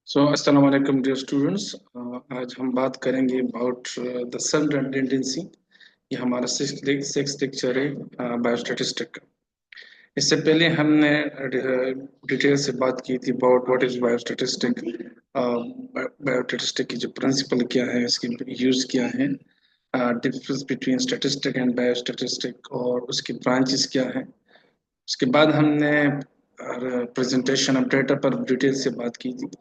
अस्सलाम वालेकुम dear students. आज हम बात करेंगे अबाउट द सेंट्रल टेंडेंसी। ये हमारा सिक्स लेक्चर है बायोस्टैटिस्टिक का। इससे पहले हमने डिटेल से बात की थी अबाउट व्हाट इज बायोस्टैटिस्टिक। बायोस्टैटिस्टिक की जो प्रिंसिपल क्या है, इसकी यूज क्या है, डिफरेंस बिटवीन स्टैटिस्टिक एंड बायोस्टैटिस्टिक और उसकी ब्रांचेस क्या है। उसके बाद हमने प्रेजेंटेशन ऑफ डेटा पर डिटेल से बात की थी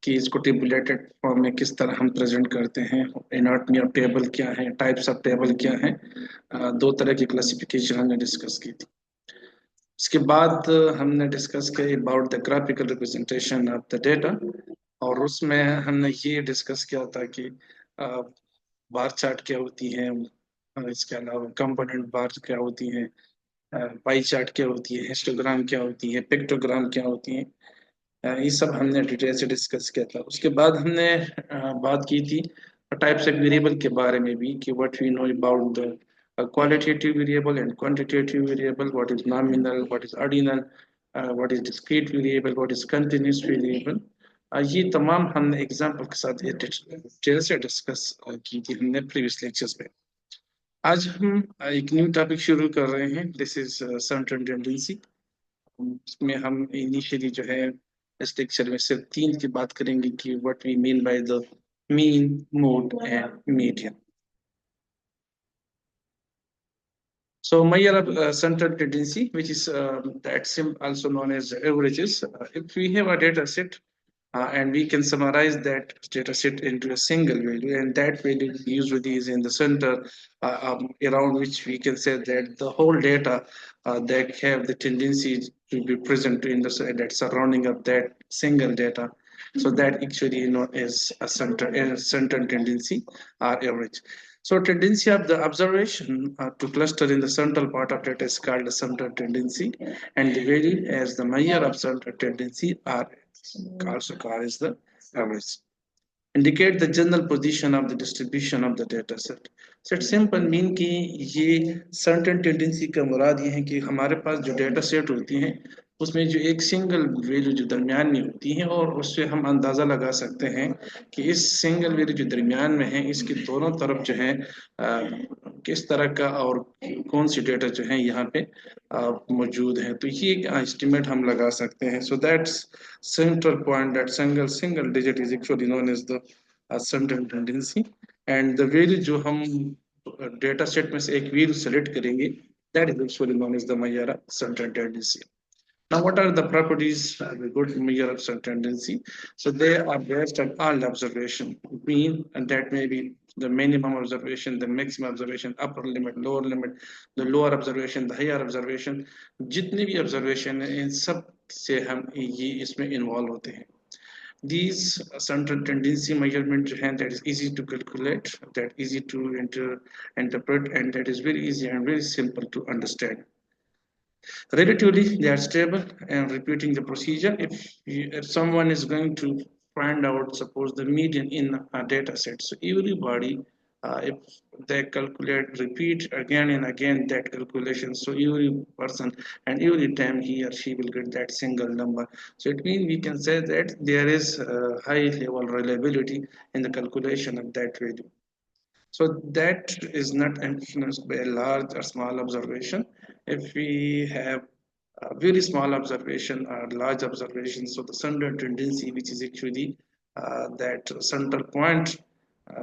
कि इसको टेबुलेटेड फॉर्म में किस तरह हम प्रेजेंट करते हैं, एनाटॉमी ऑफ टेबल क्या है, टाइप्स ऑफ टेबल क्या है। दो तरह की क्लासिफिकेशन हमने डिस्कस की थी। इसके बाद हमने डिस्कस किया about the graphical representation of the data, और उसमें हमने ये डिस्कस किया था कि बार चार्ट क्या होती है, इसके अलावा कंपोनेंट बार क्या होती है, पाई चार्ट क्या होती है, हिस्टोग्राम क्या होती है, पिक्टोग्राम क्या होती है। ये सब हमने डिटेल से डिस्कस किया था। उसके बाद हमने बात की थी टाइप्स ऑफ वेरिएबल के बारे में भी कि what we know about the qualitative variable and quantitative variable, what is nominal, what is ordinal, what is discrete variable, what is continuous variable। ये तमाम हमने एग्जाम्पल के साथ डिटेल से डिस्कस की थी हमने प्रीवियस लेक्चर्स में। आज हम एक न्यू टॉपिक शुरू कर रहे हैं, दिस इज सेंट्रल टेंडेंसी। इसमें हम इनिशियली जो है इस लेक्चर में सिर्फ तीन की बात करेंगे कि what we mean by the mean, mode and median. So measure of central tendency, which is also known as averages. If we have a data set and we can summarize that data set into a single value, and that value usually is in the center, around which we can say that the whole data that have the tendency to be present in that surrounding of that single data. So that actually is a central tendency or average. So tendency of the observation to cluster in the central part of data is called the central tendency, and the value as the measure of central tendency are also called as the average. Indicate the general position of the distribution of the data set. So it's simple mean कि ये certain tendency का मुराद ये है कि हमारे पास जो data set होती हैं उसमें जो एक सिंगल वैल्यू जो दरमियान में होती है, और उससे हम अंदाज़ा लगा सकते हैं कि इस सिंगल वैल्यू जो दरमियान में है इसकी दोनों तरफ जो है किस तरह का और कौन सी डेटा जो है यहाँ पे मौजूद है। तो ये एस्टिमेट हम लगा सकते हैं। So that's central point, that single digit is actually known as the central tendency, and the value जो हम डेटा सेट में से एक वैल्यू सेलेक्ट करेंगे, that is actually known as the measure of central tendency. Now, what are the properties of a good measure of central tendency? So they are based on all observation, mean, and that may be the minimum observation, the maximum observation, upper limit, lower limit, the lower observation, the higher observation। जितने भी observation है इन सब से हम ये इसमें involve होते हैं। These central tendency measurement that is easy to calculate, that easy to interpret, and that is very easy and very simple to understand. Relatively, they are stable and repeating the procedure. If someone is going to find out, suppose the median in a data set, so everybody, if they calculate, repeat again and again that calculation, so every person and every time he or she will get that single number. So it means we can say that there is high level reliability in the calculation of that value. So that is not influenced by a large or small observation. If we have a very small observation or large observation, so the central tendency, which is actually that central point,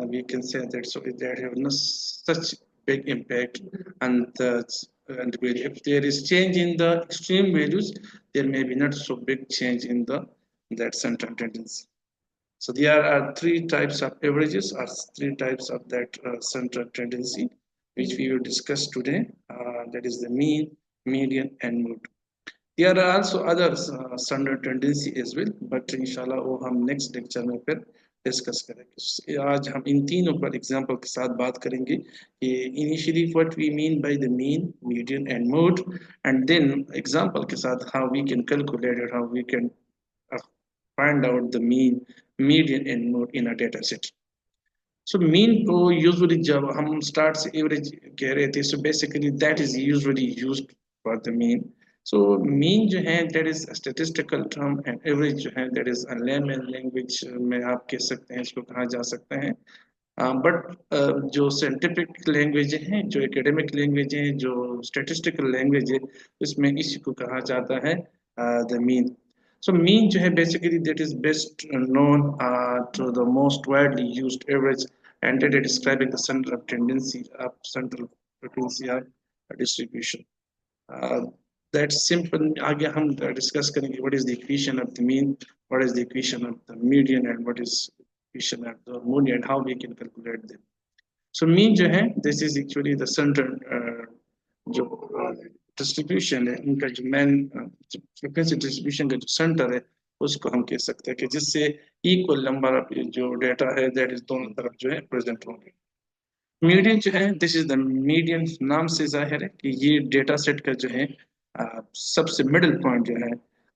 we can say that so that have no such big impact. And if there is change in the extreme values, there may be not so big change in the that central tendency. So there are three types of averages, or three types of that central tendency, which we will discuss today. That is the mean, median, and mode. There are also other standard tendency as well, but inshallah वो हम next lecture में फिर discuss करेंगे। आज हम इन तीनों पर example के साथ बात करेंगे कि initially what we mean by the mean, median, and mode, and then example के साथ how we can calculate it, how we can uh, find out the mean, median, and mode in a data set. So mean को usually जब हम start से average कह रहे थे, so basically that is usually used for the mean. So mean जो है that is statistical term and average जो है दैट इज लेमन लैंग्वेज में आप कह सकते हैं, इसको कहा जा सकता है। बट जो साइंटिफिक लैंग्वेज हैं, जो एकेडमिक लैंग्वेज हैं, जो स्टैटिस्टिकल लैंग्वेज है, उसमें इसी को कहा जाता है द मीन। सो मीन जो है basically that is best known to the most widely used average and that is describing the center of tendency of central frequency of distribution. uh, that's simple. आगे हम discuss करेंगे what is the equation of the mean, what is the equation of the median and what is equation of the moon and how we can calculate them. So mean जो है this is actually the center जो distribution है उनका जो main frequency distribution का जो centre है उसको हम कह सकते हैं कि जिससे इक्वल नंबर ऑफ जो डेटा है दैट इज दोनों तरफ जो है प्रेजेंट होंगे। मीडियन जो है दिस इज द मीडियन, नाम से जाहिर है कि ये डेटा सेट का जो है सबसे मिडिल पॉइंट जो है।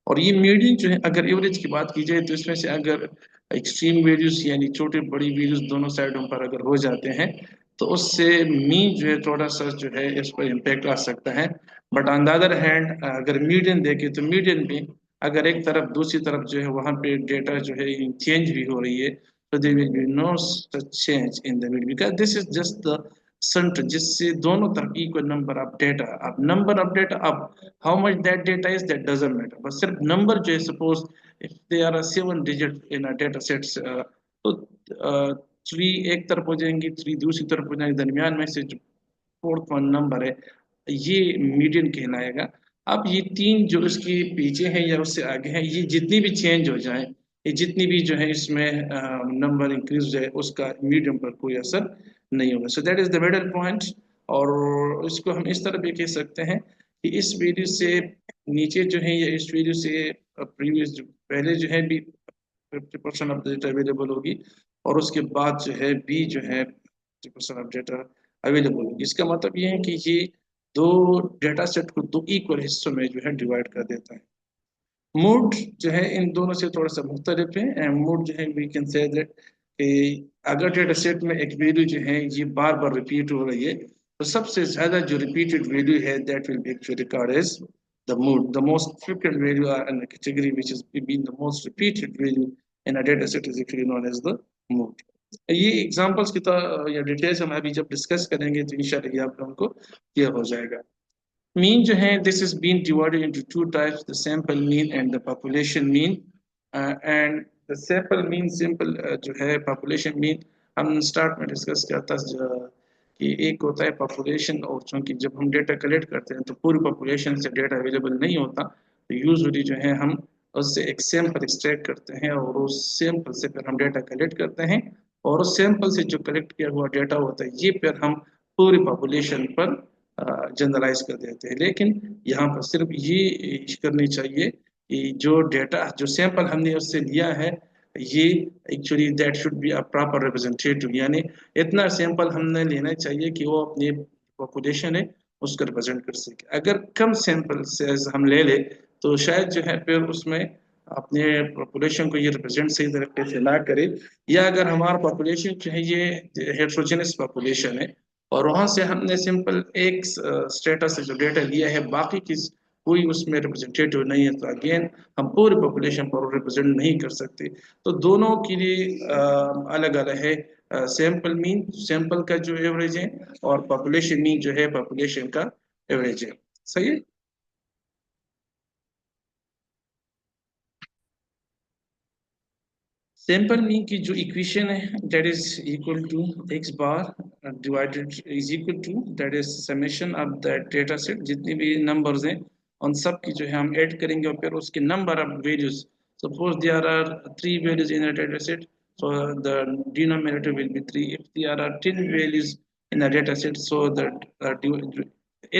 और ये मीडियन जो है अगर एवरेज की बात की जाए तो इसमें से अगर एक्सट्रीम वैल्यूज यानी छोटे बड़ी वैल्यूज दोनों साइडों पर अगर हो जाते हैं तो उससे मीन जो है थोड़ा सा जो है इस पर इम्पैक्ट आ सकता है। But on the other hand अगर मीडियन देखें तो मीडियन में अगर एक तरफ दूसरी तरफ जो है वहां पे डेटा जो है चेंज भी हो रही है so there will be no such change in the middle because this is just the center जिससे दोनों तरफ equal number of data, अब number of data, अब how much that data is that doesn't matter, बस सिर्फ number जो है suppose if there are 7 digit in a data sets तो थ्री एक तरफ हो जाएंगी, थ्री दूसरी तरफ हो जाएंगे, दरमियान में से जो फोर्थ वन नंबर है ये मीडियन कहलाएगा। अब ये तीन जो इसके पीछे है या उससे आगे है ये जितनी भी चेंज हो जाए, ये जितनी भी जो है इसमें नंबर इंक्रीज है उसका मीडियम पर कोई असर नहीं होगा। So that is the middle point. और इसको हम इस तरह भी कह सकते हैं कि इस वैल्यू से नीचे जो है या इस वैल्यू से प्रीवियस जो पहले जो है भी 50% ऑफ डेटा अवेलेबल होगी और उसके बाद जो है बी जो है 50% ऑफ डेटा अवेलेबल होगी। इसका मतलब ये है कि ये दो डेटा सेट को दो इक्वल हिस्सों में जो है डिवाइड कर देता है। मूड जो है इन दोनों से थोड़ा सा मुख्तलिफ है। एंड मूड जो है वी कैन से दैट कि अगर डेटा सेट में एक वैल्यू जो है ये बार बार रिपीट हो रही है तो सबसे ज्यादा जो रिपीटेड वैल्यू है that will be actually record as the mood. The most frequent value in a category which is being the most repeated value in a data set is actually known as the mood. ये examples की तरह या details हम अभी जब discuss करेंगे तो इंशाल्लाह ये आप लोगों को क्लियर हो जाएगा। मीन जो है this is been divided into two types, the sample mean and the population mean. And the sample mean simple जो है पॉपुलेशन मीन हम स्टार्ट में डिस्कस किया था कि एक होता है पॉपुलेशन और चूंकि जब हम डेटा कलेक्ट करते हैं तो पूरी पॉपुलेशन से डेटा अवेलेबल नहीं होता तो यूजुअली जो है हम उससे एक सैंपल एक्सट्रैक्ट करते हैं और उस सैंपल से फिर हम डेटा कलेक्ट करते हैं और उस सैंपल से जो कलेक्ट किया हुआ डेटा होता है ये फिर हम पूरी पॉपुलेशन पर जनरलाइज कर देते हैं। लेकिन यहाँ पर सिर्फ ये करनी चाहिए कि जो डेटा जो सैंपल हमने उससे लिया है ये actually that should be a proper representative, यानी इतना सैंपल हमने लेना चाहिए कि वो अपनी पॉपुलेशन है उसको रिप्रेजेंट कर सके। अगर कम सैंपल से हम ले ले तो शायद जो है फिर उसमें अपने पॉपुलेशन को ये रिप्रेजेंट सही तरीके से ना करे, या अगर हमारा पॉपुलेशन जो है ये हेट्रोजेनस पॉपुलेशन है और वहां से हमने सिंपल एक स्टेटस से जो डेटा लिया है बाकी की कोई उसमें रिप्रेजेंटेटिव नहीं है तो अगेन हम पूरी पॉपुलेशन पर रिप्रेजेंट नहीं कर सकते। तो दोनों के लिए अलग अलग है सैंपल मीन, सैंपल का जो एवरेज है, और पॉपुलेशन मीन जो है पॉपुलेशन का एवरेज है। सही है। सैंपल मीन की जो इक्वेशन है that is equal to X bar divided is equal to that is summation of the data set, जितनी भी नंबर्स हैं उन सब की जो है हम ऐड करेंगे और फिर उसके number of values. Suppose there are 3 values in a data set, so the denominator will be 3. If there are 10 values in a data set, so that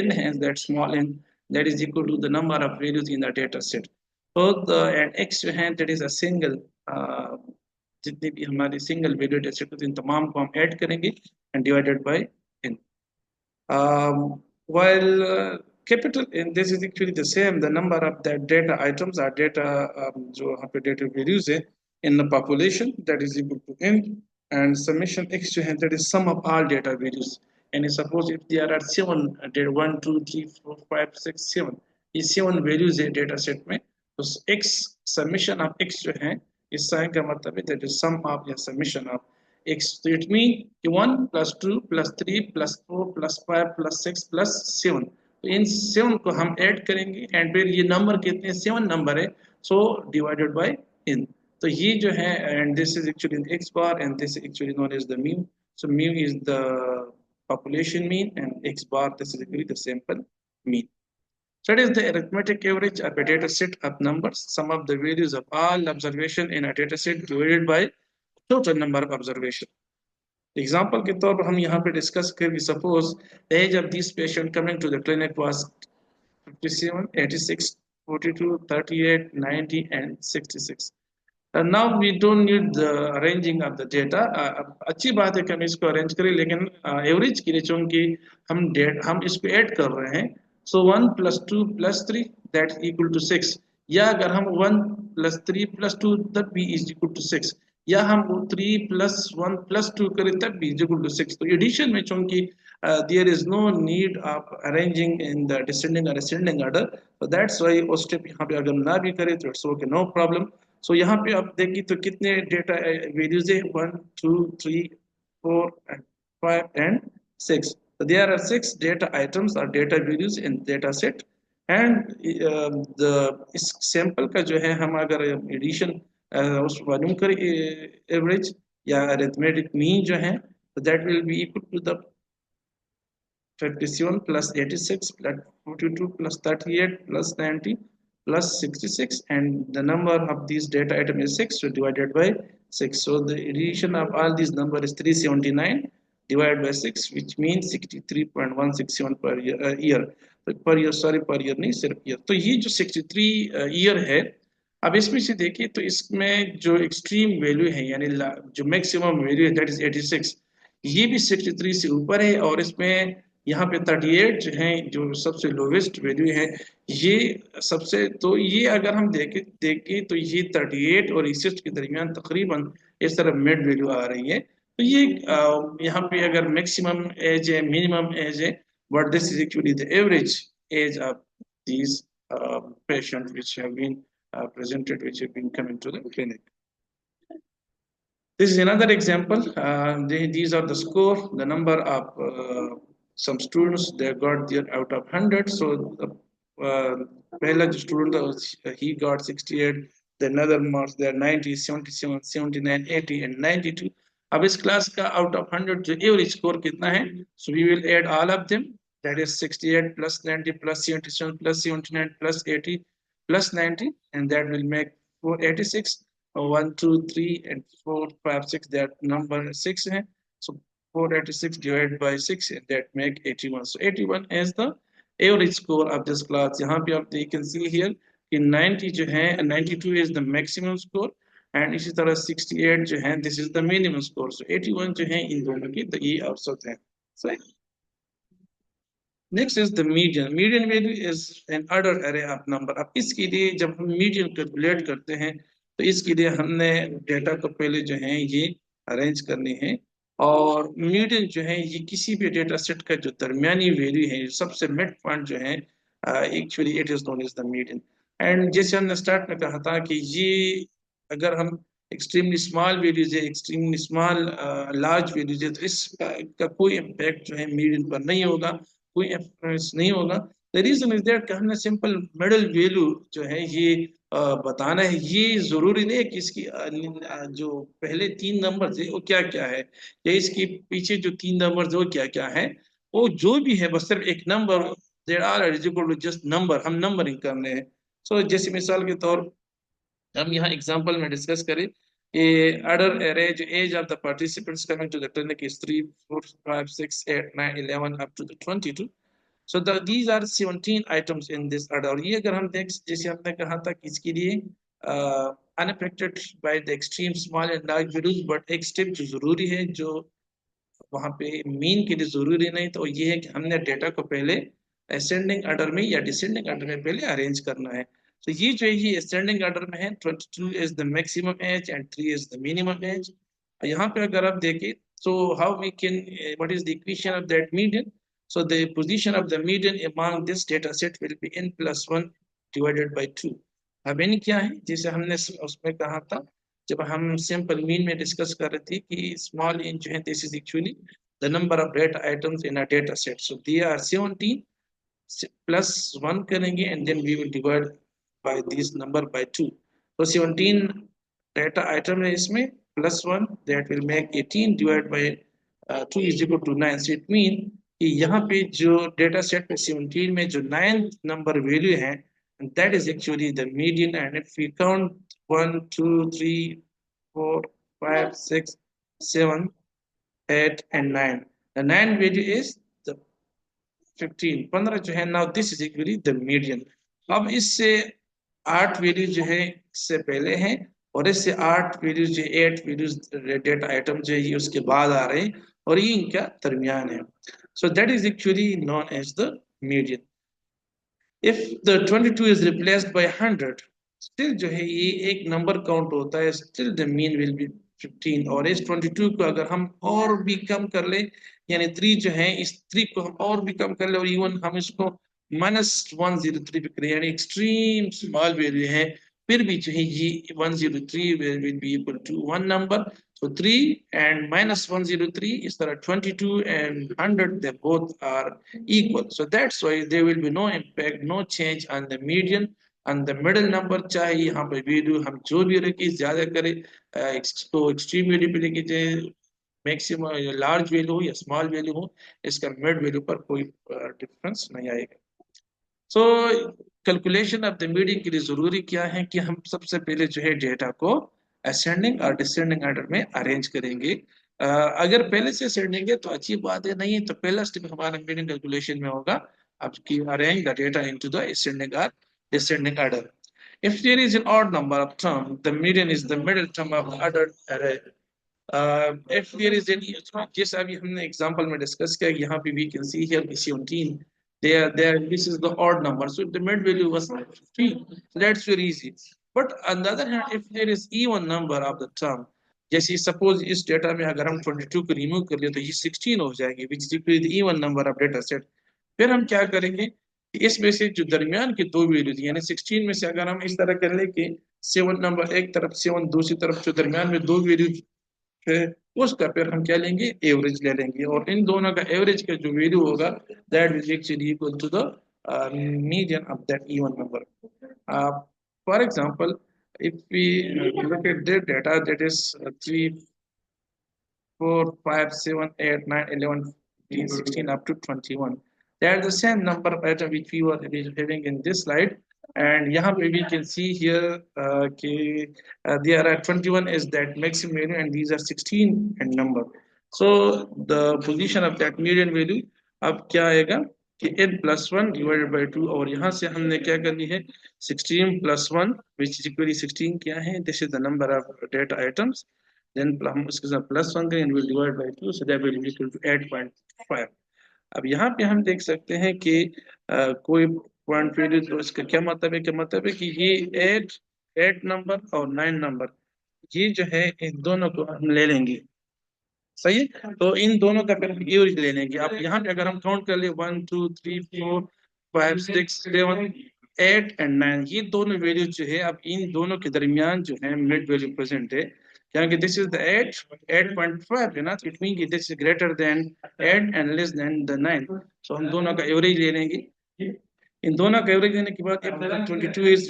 n has that small n that is equal to the number of values in the data set. So the and x जो है that is a single जितनी भी हमारी single value data set होती है इन तमाम को हम ऐड करेंगे and divided by n. While capital and this is actually the same, the number of that data items or data जो यहाँ पे data values है in the population that is equal to n, and summation x जो है that is sum of all data values. And suppose if there are 7 1 2 3 4 5 6 7 ये 7 values है data set में। तो x समेशन ऑफ x जो है, इस साइन का मतलब है दैट इज सम ऑफ या समेशन ऑफ x। तो इट मीन कि 1 + 2 + 3 + 4 + 5 + 6 + 7। तो इन 7 को हम ऐड करेंगे एंड फिर ये नंबर कितने 7 नंबर है, सो डिवाइडेड बाय n। तो ये जो है, and this is actually x bar and this actually known as the mu. So mu is the population mean and x bar this is actually the sample mean. So it is the arithmetic average of a data set of numbers, sum of the values of all observation in a data set divided by total number of observation. Example के तौर पर हम यहाँ पे discuss करेंगे, suppose age of this patient coming to the clinic was 57, 86, 42, 38, 90 and 66. And now we don't need the arranging of the data. अच्छी बात है कि हम इसको अरेंज करें, लेकिन एवरेज के लिए चूंकि हम इसको ऐड कर रहे हैं, सो 1 + 2 + 3 दैट इक्वल टू 6। या अगर हम 1 + 3 + 2 तब भी इज इक्वल टू 6, या हम 3 + 1 + 2 करें तब भी इज इक्वल टू 6। तो एडिशन में चूंकि there is no need of arranging in the descending और ascending order, so that's why वो स्टेप यहाँ पे अगर ना भी करें तो it's okay, no problem. So यहाँ पे आप देखिए तो कितने डेटा वैल्यूज है, 1 2 3 4 and 5 and 6। So there are 6 data items or data values in data set and the इस सैंपल का जो है हम अगर एडिशन उस वॉल्यूम कर एवरेज या अरिथमेटिक मीन जो है, तो that will be equal to the 57 plus 86 plus 42 plus 38 plus 90 plus 66, and the number of these data item is 6, so divided by 6. So the addition of all these number is 379 divided by 6, which means 63.167 per year per year, sorry per year नहीं सिर्फ year। तो ये जो 63 year है, अब इसमें से देखिए तो इसमें जो एक्सट्रीम वैल्यू है यानी जो मैक्सिमम वैल्यू है दैट इज 86, ये भी 63 से ऊपर है, और इसमें यहाँ पे 38 जो है जो सबसे लोवेस्ट वैल्यू है, ये सबसे, तो ये अगर हम देखें तो ये 38 और 61 के दरमियान तकरीबन इस तरह मिड वैल्यू आ रही है। तो ये यहाँ पे अगर मैक्सिमम एज है, मिनिमम एज है, but this is actually the average age of these patients which have been presented, which have been coming to the clinic. This is another example. These are the score, the number of some students they got their out of 100. So the पहला जो student था he got 68, then another marks there 90, 77, 79, 80 and 92. अब इस class का out of 100 जो average score कितना है, so we will add all of them, that is 68 plus 90 plus 77 plus 79 plus 80 plus 90, and that will make 486. 1 2 3 and 4 5 6, that number 6 है, so 486 divided by 6 and that make 81. So 81 is the average score of this class। यहाँ पे आप you can see here कि 90 जो है 92 is the maximum score, and इसी तरह 68 जो है this is the minimum score। So 81 जो है इन दोनों की तो ये औसत है। So next is the median। median value is an order array of number। अब इसके लिए जब हम median कैलकुलेट करते हैं तो इसके लिए हमने डेटा को पहले जो है ये अरेंज करनी है, और मीडियन जो है ये किसी भी डेटा सेट का जो दरमियानी वैल्यू है, सबसे मिड पॉइंट जो है, actually it is known as the median. And जैसे हमने स्टार्ट में कहा था कि ये अगर हम एक्सट्रीमली स्मॉल वैल्यूज है, एक्सट्रीमली स्मॉल लार्ज वैल्यूज है, तो इसका कोई इम्पैक्ट जो है मीडियन पर नहीं होगा, कोई इन्फ्लुएंस नहीं होगा। द रीजन इज दैट हमने सिंपल मिडल वैल्यू जो है ये बताना है। ये जरूरी नहीं है कि इसकी जो पहले 3 नंबर थे वो क्या क्या है, या इसके पीछे जो 3 नंबर वो क्या क्या है, वो जो भी है बस सिर्फ एक number, there are equal to just number, हम नंबरिंग करने हैं। सो जैसे मिसाल के तौर हम यहाँ एग्जांपल में डिस्कस करें कि order array जो age of the participants coming to the clinic is 3 4 5 6 8 9 11 up to the 22। So these are 17 items in this order। और ये अगर हम देख जैसे हमने कहा था कि इसके लिए unaffected by the extreme small and large values, but एक स्टेप जो जरूरी है जो वहां पे मीन के लिए जरूरी नहीं, तो ये है कि हमने डेटा को पहले असेंडिंग ऑर्डर में या डिसेंडिंग ऑर्डर में पहले अरेंज करना है। तो ये जो है ये असेंडिंग ऑर्डर में है, 22 is the maximum age and 3 is the minimum age. यहाँ पे अगर आप देखें तो how we can what is the equation of that median. So the position of the median among this data set will be n plus 1 divided by 2. अब n क्या है, जैसे हमने उसमें कहा था जब हम सिंपल मीन में डिस्कस कर रहे थे कि स्मॉल n जो है this is actually the number of data items in a data set. So they are 17 plus 1 करेंगे and then we will divide by this number by 2. So 17 data item है इसमें plus 1 that will make 18 divided by 2 is equal to 9. So it means कि यहाँ पे जो data set पे 17 में जो 9 number value है and that is actually the median, and if we count 1 2 3 4 5 6 7 8 and 9, the 9 value is the 15 जो है now this is equally the median. अब इससे 8 वैल्यू जो है इससे पहले है और इससे 8 वैल्यू जो 8 वैल्यूज डेटा आइटम जो है ये उसके बाद आ रहे हैं और ये इनका दरमियान है. So that is actually known as the median. If the 22 is replaced by 100, still जो है ये एक नंबर काउंट होता है, still the mean will be 15. और इस 22 को अगर हम और भी कम कर ले यानी 3 जो है इस 3 को हम और भी कम कर ले और इवन हम इसको -103 पे करें यानी एक्सट्रीम स्मॉल वैल्यू है फिर भी जो है ये 103 will be equal to one number. So 3 and -103 is there are 22 and 100, they both are equal. So that's why there will be no impact, no change on the median and the middle number. चाहे यहाँ पे value हम जो भी रखें ज्यादा करें तो एक्सट्रीम वैल्यू पे लेके जाए मैक्सिमम लार्ज वैल्यू हो या स्मॉल वैल्यू हो इसका मिड वैल्यू पर कोई डिफरेंस नहीं आएगा. So calculation of the median के लिए जरूरी क्या है कि हम सबसे पहले जो है डेटा को असेंडिंग और डिसेंडिंग ऑर्डर में अरेंज करेंगे. अगर पहले से असेंडिंग है तो अच्छी बात है, नहीं तो पहला स्टेप हमारा मीडियन कैलकुलेशन में होगा अब कि arrange the data into the ascending और descending order. If there is an odd number of term, the median is the middle term of the ordered array. If there is any, जैसे अभी हमने example में discuss किया यहाँ पे we can see here 17 there this is the odd number, so the mid value was 15, so that's very easy. But on the other hand if there is even number of the term, जैसे suppose इस data में अगर हम 22 को remove कर ले तो ये 16 हो जाएगी which is equal to the even number of data set. फिर हम क्या करेंगे इसमें से जो दरमियान की दो वैल्यूज यानी 16 में से अगर हम इस तरह कर ले कि 7 नंबर एक तरफ 7 दूसरी तरफ जो दरमियान में दो वैल्यूज उसका फिर हम क्या लेंगे एवरेज ले लेंगे और इन दोनों का एवरेज का जो वैल्यू होगा that is actually equal to the median of that even number. For example, if we look at the data that is 3 4 5 7 8 9 11 15 16 up to 21, they are the same number of items which we were having in this slide. And यहाँ पे we can see here कि there are 21 is that maximum value and these are 16 and number. So the position of that median value अब क्या आएगा कि n plus 1 divided by 2 और यहाँ से हमने क्या करनी है 16 plus 1 which is equally 16 क्या है, this is the number of data items, then हम उसके साथ plus 1 करें and we'll divide by 2 so that will be equal to 8.5. अब यहाँ पे हम देख सकते हैं कि कोई पॉइंट वैल्यू तो इसका क्या मतलब है, क्या मतलब है कि ये 8 नंबर और 9 नंबर ये जो है इन दोनों को हम ले लेंगे. सही है, तो इन दोनों का फिर हम एवरेज ले लेंगे. अब यहाँ पे अगर हम काउंट कर ले 1 2 3 4 5 6 7 8 एंड 9 ये दोनों वैल्यू जो है अब इन दोनों के दरमियान जो है मिड वैल्यू प्रेजेंट है क्योंकि दिस इज द 8.5 है ना, इट मीन कि this is greater than 8 and less than the 9. सो हम दोनों का एवरेज ले लेंगे. इन दोनों का एवरेज लेने के बाद 22 इज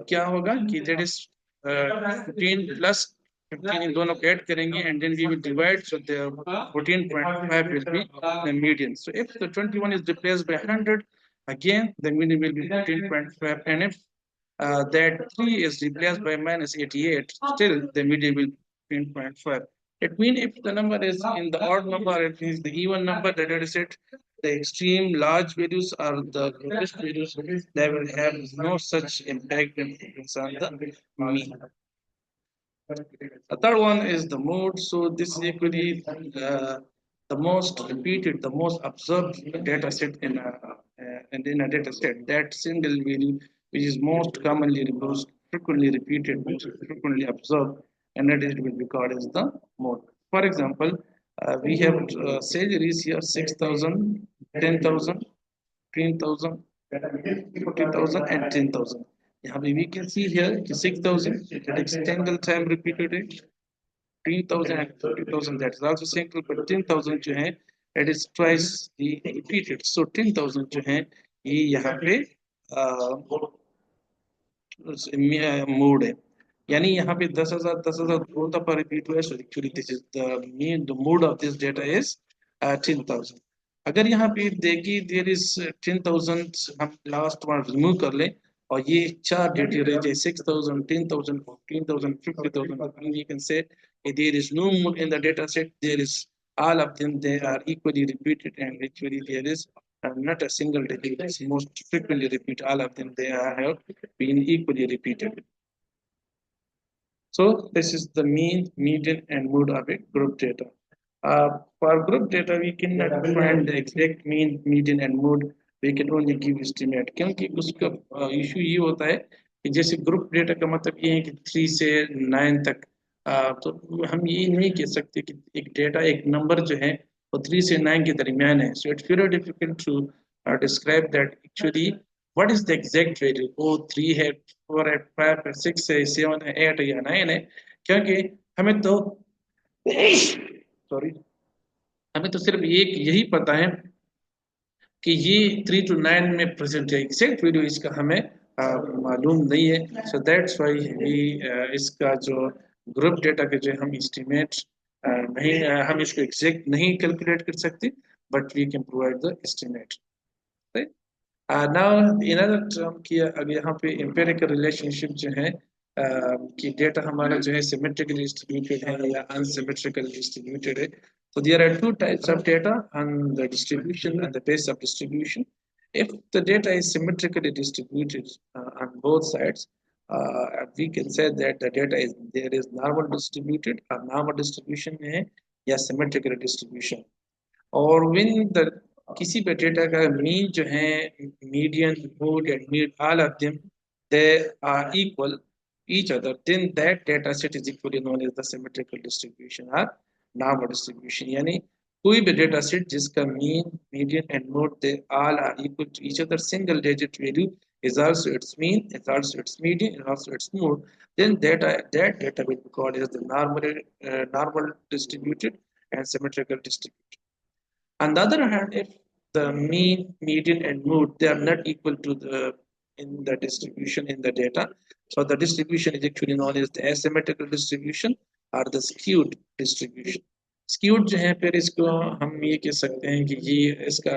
क्या होगा कि दैट इज 15 प्लस 15 इन दोनों को ऐड करेंगे and then we will divide so the 14.5 will be the median. So if the 21 is replaced by 100 again the median will be 14.5, and if that 3 is replaced by -88 still the median will be 14.5. It means if the number is in the odd number, it means the even number, the data set, the extreme large values are the lowest values, they will have no such impact on the mean. The third one is the mode. So this is equally the most repeated, the most observed data set in a data set. That single value which is most commonly most frequently repeated, most frequently observed, and that is will be called as the mode. For example, We have salaries here 6,000, 10,000, 10,000, 40,000 and 10,000. यहाँ पे we can see here कि 6,000 that is single time repeated है, 3,000 and 40,000 that is also single, but 10,000 जो है that is twice the repeated. So 10,000 जो है ये यहाँ पे मोड है, यानी यहाँ पे 10,000 दो दफा रिपीट हुआ है. So actually this is the mode of this data is 10,000. अगर यहाँ पे देखिए देयर इज 10,000, हम लास्ट वन रिमूव कर लें और ये चार डेटा रह जाए 6,000, 10,000, 14,000, 50,000, you can say there is no more in the data set. There is all of them, they are equally repeated, and actually there is not a single digit. It's most frequently repeat. All of them they have been equally repeated. So this is the mean, median, and mode of a group data. For group data, we cannot find the exact mean, median, and mode. We can only give estimate. क्योंकि उसका issue ये होता है कि जैसे group data का मतलब ये है कि 3 से 9 तक, तो हम ये नहीं कह सकते कि एक डेटा एक नंबर जो है वो 3 से 9 के दरमियान है. So it's very difficult to describe that actually what is the exact value. वो 3 है, 4 है, 5 है, 6 है, 7 है, 8 है या 9 है, क्योंकि हमें तो सॉरी हमें तो सिर्फ एक यही पता है कि ये 3 to 9 में प्रेजेंट है. एग्जैक्ट वैल्यू इसका हमें मालूम नहीं है. सो दैट्स व्हाई वी इसका जो ग्रुप डेटा के जो हम एस्टिमेट नहीं हम इसको एग्जैक्ट नहीं कैलकुलेट कर सकते, but we can provide the estimate. Now in other term कि अगर यहाँ पे एम्पिरिकल रिलेशनशिप जो है कि डेटा हमारा जो है सिमेट्रिकली डिस्ट्रीब्यूटेड है या अनसिमेट्रिकली डिस्ट्रीब्यूटेड है. So there are two types of data on the distribution and the base of distribution. If the data is symmetrically distributed on both sides, we can say that the data is there is normal distributed or normal distribution है या symmetrical distribution. और when the किसी भी data का mean जो है, median, mode and mid, all of them they are equal each other, then that data set is equally known as the symmetrical distribution or normal distribution. यानी कोई भी data set जिसका mean, median and mode they all are equal to each other, single digit value is also its mean, is also its median, and also its mode, then that data will be called as the normal distributed and symmetrical distributed. On the other hand, if the mean, median, and mode they are not equal to the in the distribution in the data, so the distribution is actually known as the asymmetrical distribution or the skewed distribution. Skewed जो है फिर इसको हम ये कह सकते हैं कि ये इसका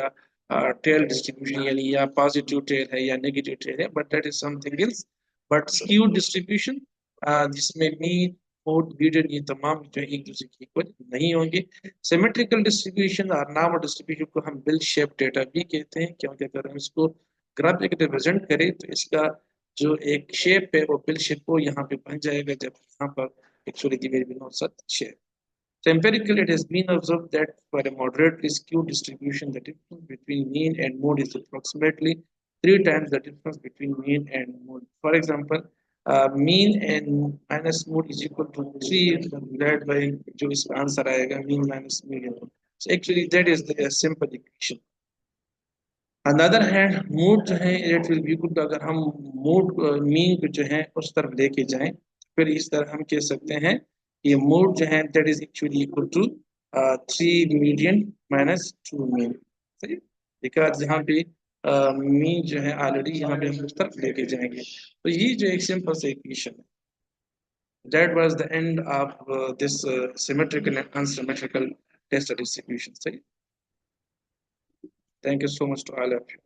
टेल डिस्ट्रीब्यूशन यानी या पॉजिटिव टेल है या नेगेटिव टेल है, but that is something else. But skewed distribution जिसमें मीन, मोड, मीडियन ये तमाम जो है एक दूसरे के इक्वल नहीं होंगे. सिमेट्रिकल डिस्ट्रीब्यूशन और नॉर्मल डिस्ट्रीब्यूशन को हम बिल शेप डेटा भी कहते हैं, क्योंकि अगर हम इसको ग्राफिकली रिप्रेजेंट करें तो इसका जो एक शेप है वो बिल शेप वो यहाँ पे बन जाएगा, जब यहाँ पर actually the very no such shape. So empirically, it has been observed that for a moderately skewed distribution, the difference between mean and mode is approximately 3 times the difference between mean and mode. For example, mean and minus mode is equal to 3 divided by जो इसका answer आएगा mean minus median. So actually, that is the simple equation. On the other hand, mood जो है it will be equal to, अगर हम mood mean को जो है उस तरफ लेके जाएं, फिर इस तरह हम कह सकते हैं ये मोड जो है that is actually equal to 3 median minus 2 mean. सही, because यहाँ पे मीन जो है ऑलरेडी यहाँ पे हम उस तरफ लेके जाएंगे. तो ये जो एक सिंपल सा इक्वेशन है. That was the end of this symmetrical and unsymmetrical test distribution. सही. Thank you so much to all of you.